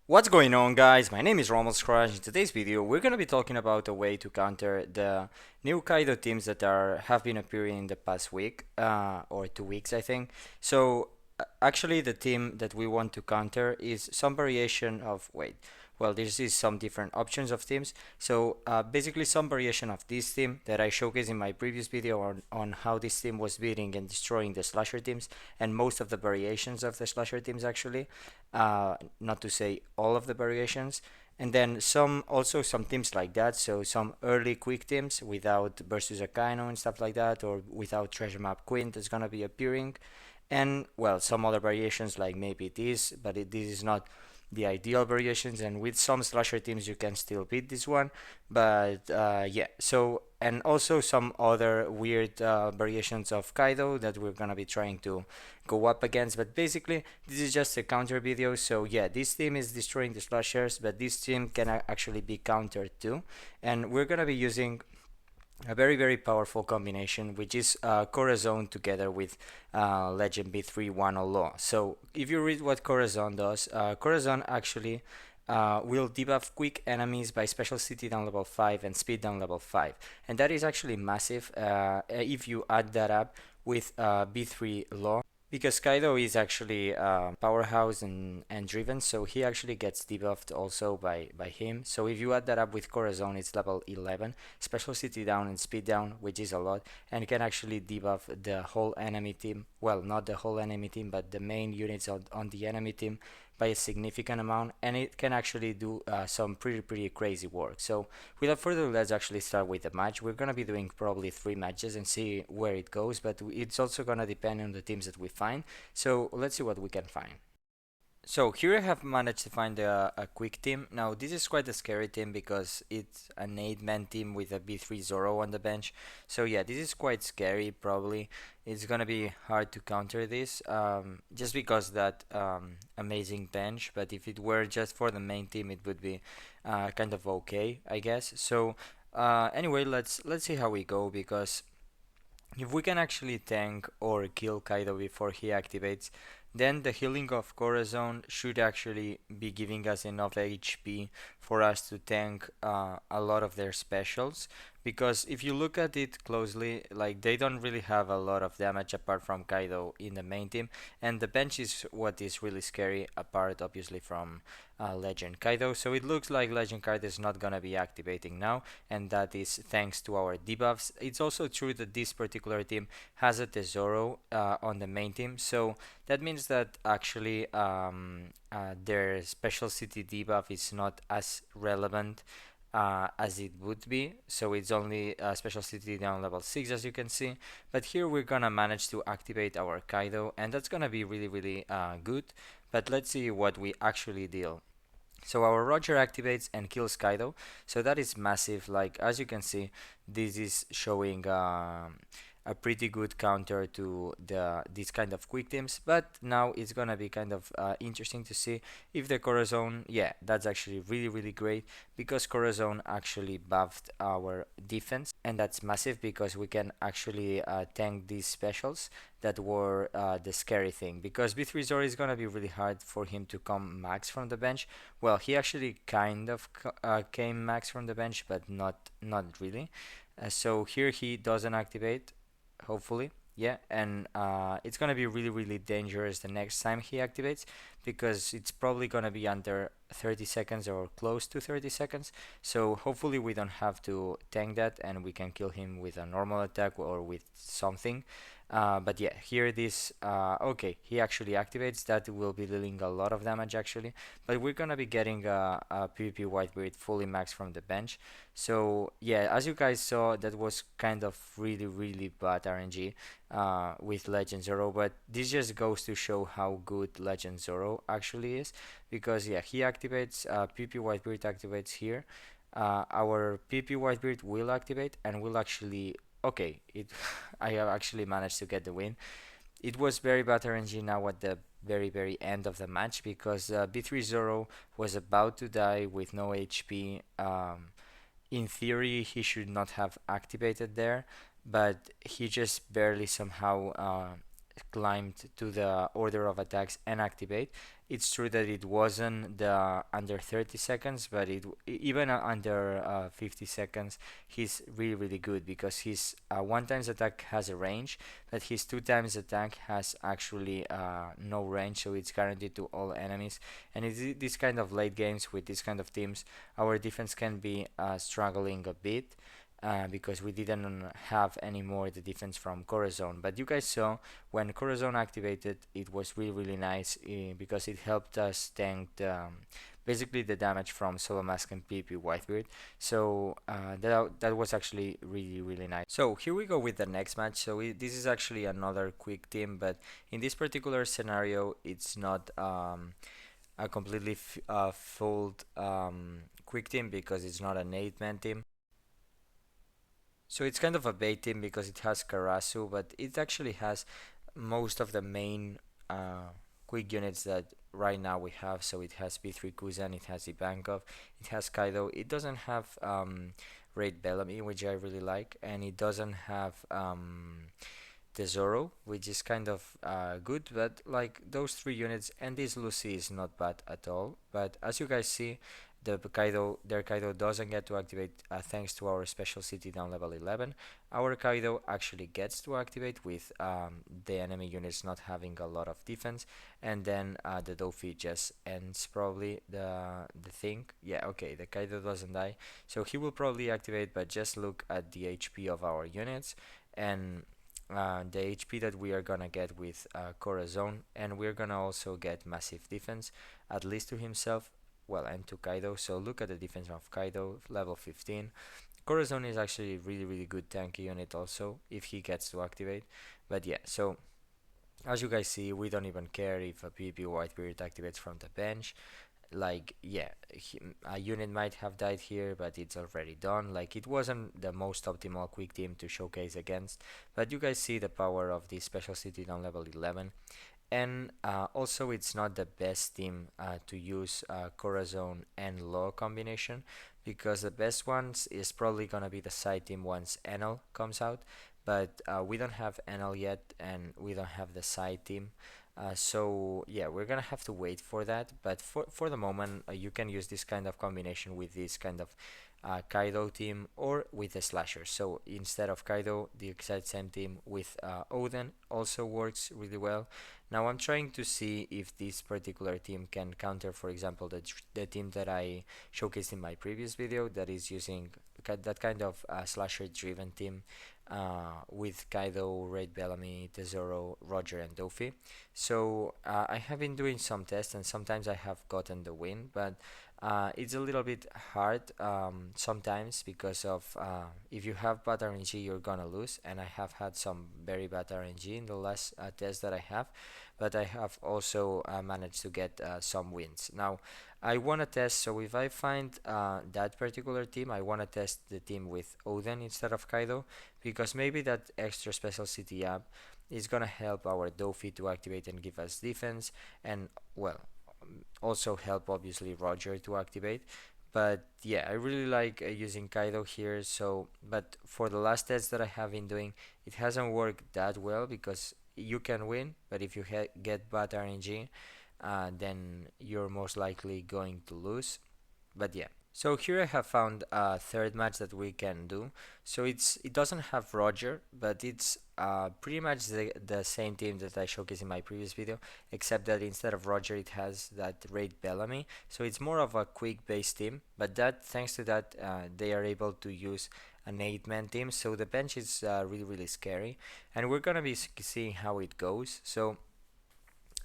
What's going on, guys? My name is Rumble Skrash. In today's video we're going to be talking about a way to counter the new Kaido teams that have been appearing in the past week or 2 weeks, I think. Actually the team that we want to counter is some variation of this is some different options of teams. Basically some variation of this team that I showcased in my previous video on how this team was beating and destroying the slasher teams, and most of the variations of the slasher teams actually, not to say all of the variations. And then some teams like that, so some early quick teams without versus Akaino and stuff like that, or without treasure map queen that's gonna be appearing. And well, some other variations like maybe this, but this is not the ideal variations, and with some slasher teams you can still beat this one. But yeah, so and also some other weird variations of Kaido that we're gonna be trying to go up against. But basically this is just a counter video. So yeah, this team is destroying the slashers, but this team can actually be countered too, and we're gonna be using a very powerful combination, which is Corazon together with Legend B3 Law. So if you read what Corazon does, Corazon actually will debuff quick enemies by special city down level 5 and speed down level 5, and that is actually massive if you add that up with B3 Law, because Kaido is actually powerhouse and driven, so he actually gets debuffed also by him. So if you add that up with Corazon, it's level 11, special city down and speed down, which is a lot, and can actually debuff the whole enemy team. Well, not the whole enemy team, but the main units on the enemy team by a significant amount, and it can actually do some pretty crazy work. So without further ado, let's actually start with the match. We're gonna be doing probably 3 matches and see where it goes, but it's also gonna depend on the teams that we find. So let's see what we can find. So here I have managed to find a quick team. Now this is quite a scary team because it's an 8-man team with a B3 Zoro on the bench. So yeah, this is quite scary probably. It's gonna be hard to counter this just because that amazing bench. But if it were just for the main team, it would be kind of okay, I guess. So anyway, let's see how we go, because if we can actually tank or kill Kaido before he activates, then the healing of Corazon should actually be giving us enough HP for us to tank a lot of their specials. Because if you look at it closely, like, they don't really have a lot of damage apart from Kaido in the main team, and the bench is what is really scary, apart obviously from Legend Kaido. So it looks like Legend Kaido is not gonna be activating now, and that is thanks to our debuffs. It's also true that this particular team has a Tesoro on the main team, so that means that actually their special city debuff is not as relevant as it would be. So it's only special city down level 6, as you can see. But here we're gonna manage to activate our Kaido, and that's gonna be really good. But let's see what we actually deal. So our Roger activates and kills Kaido, so that is massive. Like, as you can see, this is showing a pretty good counter to these kind of quick teams. But now it's gonna be kind of interesting to see if the Corazon, yeah, that's actually really great, because Corazon actually buffed our defense, and that's massive because we can actually tank these specials that were the scary thing, because B3 Zoro is gonna be really hard for him to come max from the bench. Well, he actually kind of came max from the bench, but not really. So here he doesn't activate, hopefully. Yeah, and it's gonna be really dangerous the next time he activates, because it's probably gonna be under 30 seconds or close to 30 seconds. So hopefully we don't have to tank that, and we can kill him with a normal attack or with something. But yeah, here this okay, he actually activates. That will be dealing a lot of damage actually, but we're gonna be getting a PvP Whitebeard fully maxed from the bench. So yeah, as you guys saw, that was kind of really bad RNG with Legend Zoro, but this just goes to show how good Legend Zoro actually is, because yeah, he activates, PP Whitebeard activates here. Our PP Whitebeard will activate and will actually, okay, it I have actually managed to get the win. It was very bad RNG now at the very end of the match, because B3 Zoro was about to die with no HP. In theory, he should not have activated there, but he just barely somehow climbed to the order of attacks and activate. It's true that it wasn't the under 30 seconds, but even under 50 seconds, he's really really good because his one times attack has a range, but his two times attack has actually no range, so it's guaranteed to all enemies. And in this kind of late games with this kind of teams, our defense can be struggling a bit. Because we didn't have anymore the defense from Corazon. But you guys saw when Corazon activated, it was really really nice because it helped us tank basically the damage from Solo Mask and PP Whitebeard. So that was actually really really nice. So here we go with the next match. So this is actually another quick team, but in this particular scenario, it's not a completely full quick team because it's not an 8-man team. So it's kind of a bait team because it has Karasu, but it actually has most of the main quick units that right now we have. So it has B3 Kuzan, it has Ivankov, it has Kaido. It doesn't have Raid Bellamy, which I really like, and it doesn't have Tesoro, which is kind of good, but like those three units and this Lucy is not bad at all. But as you guys see, their Kaido doesn't get to activate thanks to our special city down level 11. Our Kaido actually gets to activate with the enemy units not having a lot of defense, and then the Dofi just ends probably the thing. Yeah, okay, the Kaido doesn't die, so he will probably activate, but just look at the HP of our units and the HP that we are gonna get with Corazon, and we're gonna also get massive defense, at least to himself, well, and to Kaido. So look at the defense of Kaido, level 15. Corazon is actually really really good tanky unit also if he gets to activate. But yeah, so as you guys see, we don't even care if a PP Whitebeard activates from the bench. Like, yeah, a unit might have died here, but it's already done. Like, it wasn't the most optimal quick team to showcase against, but you guys see the power of this special city on level 11. And also, it's not the best team to use Corazon and Law combination, because the best ones is probably gonna be the side team once enel comes out, but we don't have enel yet, and we don't have the side team. So yeah, we're gonna have to wait for that. But for the moment, you can use this kind of combination with this kind of Kaido team or with a slasher. So instead of Kaido, the exact same team with Odin also works really well. Now I'm trying to see if this particular team can counter, for example, the team that I showcased in my previous video that is using that kind of slasher driven team with Kaido, Raid Bellamy, Tesoro, Roger, and Dofi. So I have been doing some tests, and sometimes I have gotten the win, but it's a little bit hard sometimes because of if you have bad RNG, you're gonna lose, and I have had some very bad RNG in the last test that I have, but I have also managed to get some wins. Now, I want to test, so if I find that particular team, I want to test the team with Odin instead of Kaido, because maybe that extra special city app is gonna help our Dofi to activate and give us defense, and well, also help obviously Roger to activate. But yeah, I really like using Kaido here. So, but for the last test that I have been doing, it hasn't worked that well because you can win, but if you get bad RNG, then you're most likely going to lose. But yeah, so here I have found a third match that we can do. So it doesn't have Roger, but it's pretty much the same team that I showcased in my previous video, except that instead of Roger it has that Raid Bellamy. So it's more of a quick based team, but that thanks to that they are able to use an 8-man team. So the bench is really really scary, and we're gonna be seeing how it goes. So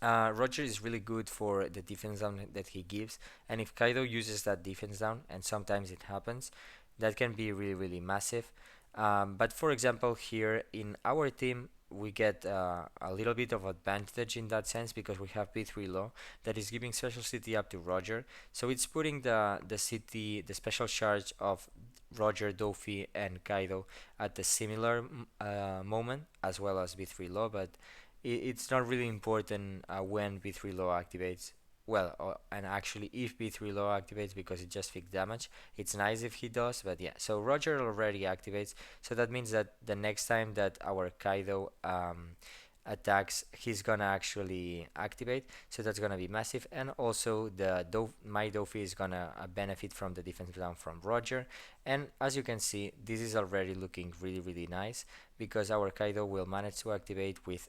Roger is really good for the defense down that he gives, and if Kaido uses that defense down, and sometimes it happens, that can be really, really massive. But for example, here in our team, we get a little bit of advantage in that sense because we have B3 Law that is giving special city up to Roger, so it's putting the special charge of Roger, Dofi, and Kaido at the similar moment as well as B3 Law, but it's not really important when B3 Law activates. Well, and actually if B3 Law activates because it just fixed damage. It's nice if he does, but yeah. So Roger already activates, so that means that the next time that our Kaido attacks he's gonna actually activate, so that's gonna be massive. And also my Dofi is gonna benefit from the defense down from Roger. And as you can see, this is already looking really nice because our Kaido will manage to activate with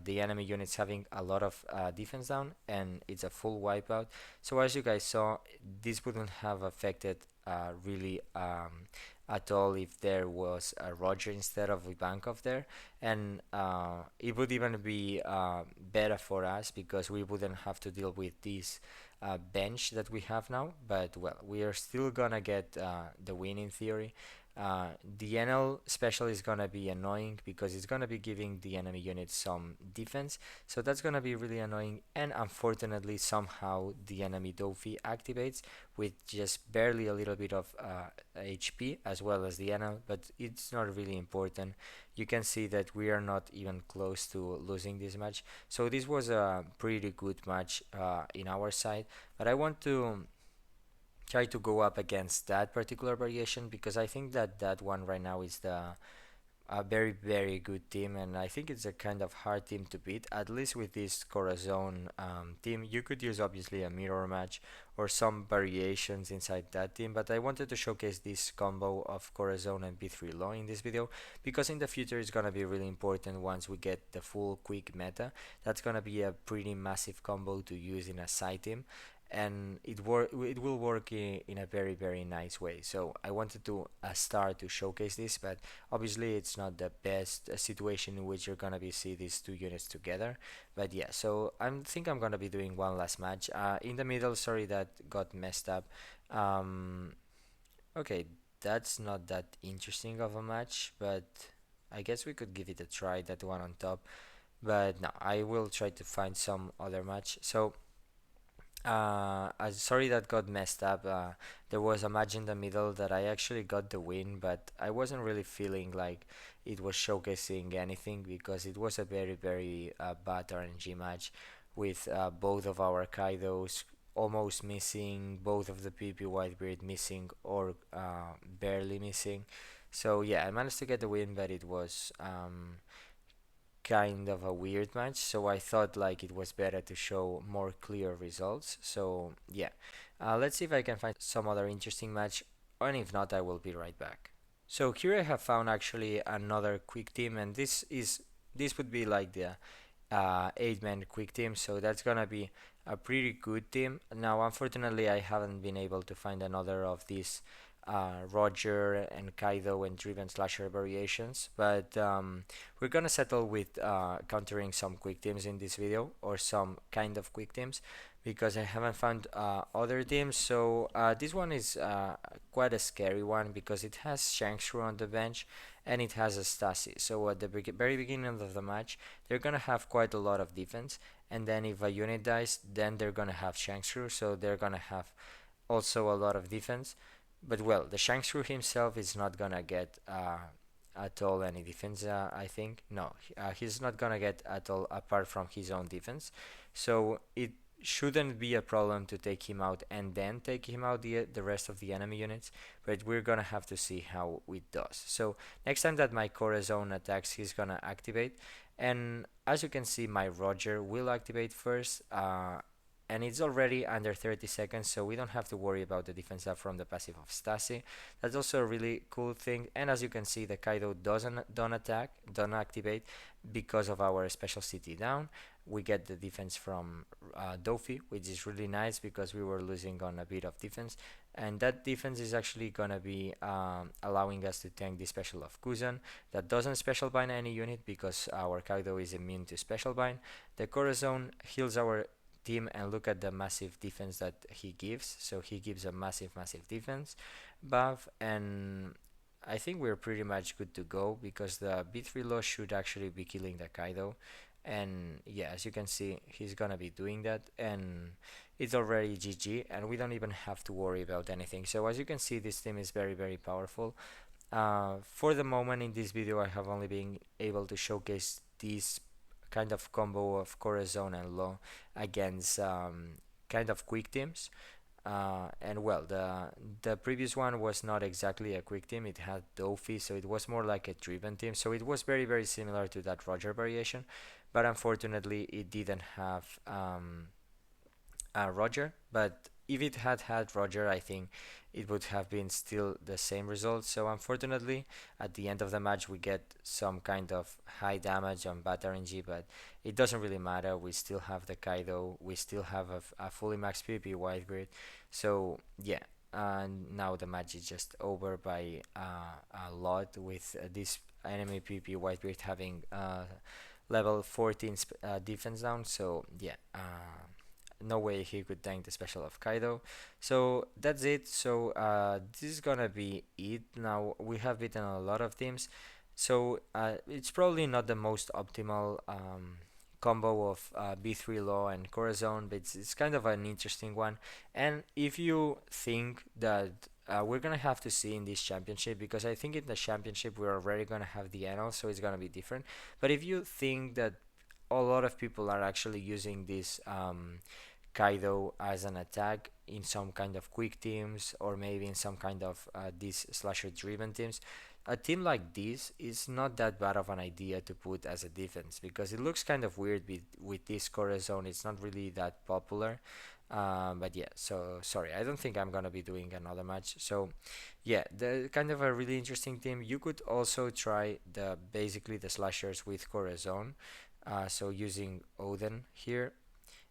the enemy units having a lot of defense down, and it's a full wipeout. So as you guys saw, this wouldn't have affected really at all if there was a Roger instead of Ivankov there, and it would even be better for us because we wouldn't have to deal with this bench that we have now. But well, we are still gonna get the win in theory. The enel special is gonna be annoying because it's gonna be giving the enemy units some defense, so that's gonna be really annoying. And unfortunately, somehow the enemy Dofi activates with just barely a little bit of HP as well as the enel, but it's not really important. You can see that we are not even close to losing this match, so this was a pretty good match in our side. But I want to try to go up against that particular variation because I think that that one right now is the a very good team, and I think it's a kind of hard team to beat. At least with this Corazon team, you could use obviously a mirror match or some variations inside that team, but I wanted to showcase this combo of Corazon and B3 Law in this video because in the future it's gonna be really important once we get the full quick meta. That's gonna be a pretty massive combo to use in a side team, and it will work in a very nice way. So I wanted to start to showcase this, but obviously it's not the best situation in which you're gonna be see these two units together. But yeah, so I think I'm gonna be doing one last match in the middle. Sorry that got messed up. Okay, that's not that interesting of a match, but I guess we could give it a try, that one on top. But no, I will try to find some other match. So sorry that got messed up. There was a match in the middle that I actually got the win, but I wasn't really feeling like it was showcasing anything because it was a very bad RNG match with both of our Kaidos almost missing, both of the PP Whitebeard missing or barely missing. So yeah, I managed to get the win, but it was kind of a weird match, so I thought like it was better to show more clear results. So yeah, let's see if I can find some other interesting match, and if not, I will be right back. So here I have found actually another quick team, and this would be like the 8-man quick team, so that's gonna be a pretty good team. Now, unfortunately, I haven't been able to find another of these Roger and Kaido and Driven Slasher variations, but we're gonna settle with countering some quick teams in this video, or some kind of quick teams, because I haven't found other teams. So this one is quite a scary one because it has Shanksru on the bench and it has a Stasi. So at the very beginning of the match, they're gonna have quite a lot of defense, and then if a unit dies, then they're gonna have Shanksru, so they're gonna have also a lot of defense. But well, the Shanksru himself is not gonna get at all any defense. I think no, he's not gonna get at all apart from his own defense. So it shouldn't be a problem to take him out and then take him out the rest of the enemy units. But we're gonna have to see how it does. So next time that my Corazon attacks, he's gonna activate, and as you can see, my Roger will activate first. And it's already under 30 seconds, so we don't have to worry about the defense up from the passive of Stasi. That's also a really cool thing. And as you can see, the Kaido don't activate because of our special CT down. We get the defense from Dofi, which is really nice because we were losing on a bit of defense, and that defense is actually gonna be allowing us to tank the special of Kuzan that doesn't special bind any unit because our Kaido is immune to special bind. The Corazon heals our team, and look at the massive defense that he gives. So he gives a massive defense buff, and I think we're pretty much good to go because the B3 Law should actually be killing the Kaido. And yeah, as you can see, he's gonna be doing that, and it's already GG, and we don't even have to worry about anything. So as you can see, this team is very powerful. For the moment in this video, I have only been able to showcase these kind of combo of Corazon and Law against kind of quick teams. And well, the previous one was not exactly a quick team. It had Dofi, so it was more like a driven team. So it was very, very similar to that Roger variation, but unfortunately, it didn't have Roger. But if it had had Roger, I think it would have been still the same result. So unfortunately, at the end of the match, we get some kind of high damage on bad RNG, but it doesn't really matter. We still have the Kaido. We still have a fully max PvP white grid. So yeah. And now the match is just over by a lot with this enemy PvP white grid having level 14 defense down. So yeah, no way he could tank the special of Kaido. So that's it. So this is gonna be it. Now we have beaten a lot of teams. So it's probably not the most optimal combo of B3 Law and Corazon, but it's kind of an interesting one. And if you think that we're gonna have to see in this championship, because I think in the championship we're already gonna have the enel, so it's gonna be different. But if you think that a lot of people are actually using this Kaido as an attack in some kind of quick teams, or maybe in some kind of these slasher driven teams, a team like this is not that bad of an idea to put as a defense, because it looks kind of weird with this Corazon. It's not really that popular. But yeah, so sorry, I don't think I'm gonna be doing another match. So yeah, the kind of a really interesting team. You could also try the basically the slashers with Corazon, so using Odin here,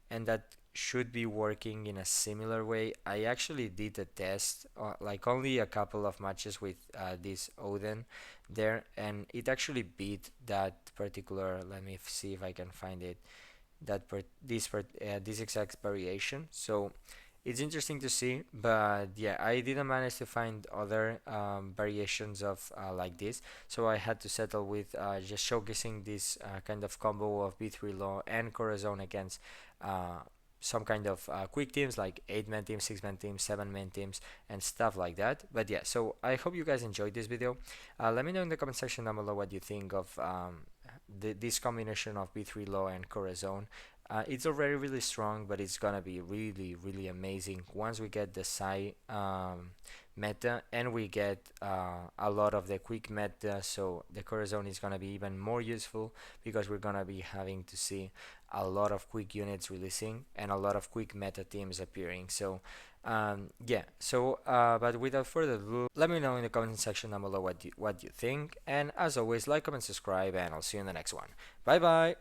and that should be working in a similar way. I actually did a test, like only a couple of matches with this Odin there, and it actually beat that particular. Let me see if I can find it. This exact variation. So it's interesting to see, but yeah, I didn't manage to find other variations of like this, so I had to settle with just showcasing this kind of combo of B3 Law and Corazon against uh, some kind of quick teams like 8-man teams, 6-man teams, 7-man teams, and stuff like that. But yeah, so I hope you guys enjoyed this video. Let me know in the comment section down below what you think of this combination of B3 Law and Corazon. It's already really strong, but it's gonna be really, really amazing once we get the Psy meta and we get a lot of the quick meta. So the Corazon is gonna be even more useful, because we're gonna be having to see a lot of quick units releasing and a lot of quick meta teams appearing. So yeah, so but without further ado, let me know in the comment section down below what you think, and as always, like, comment, subscribe, and I'll see you in the next one. Bye bye.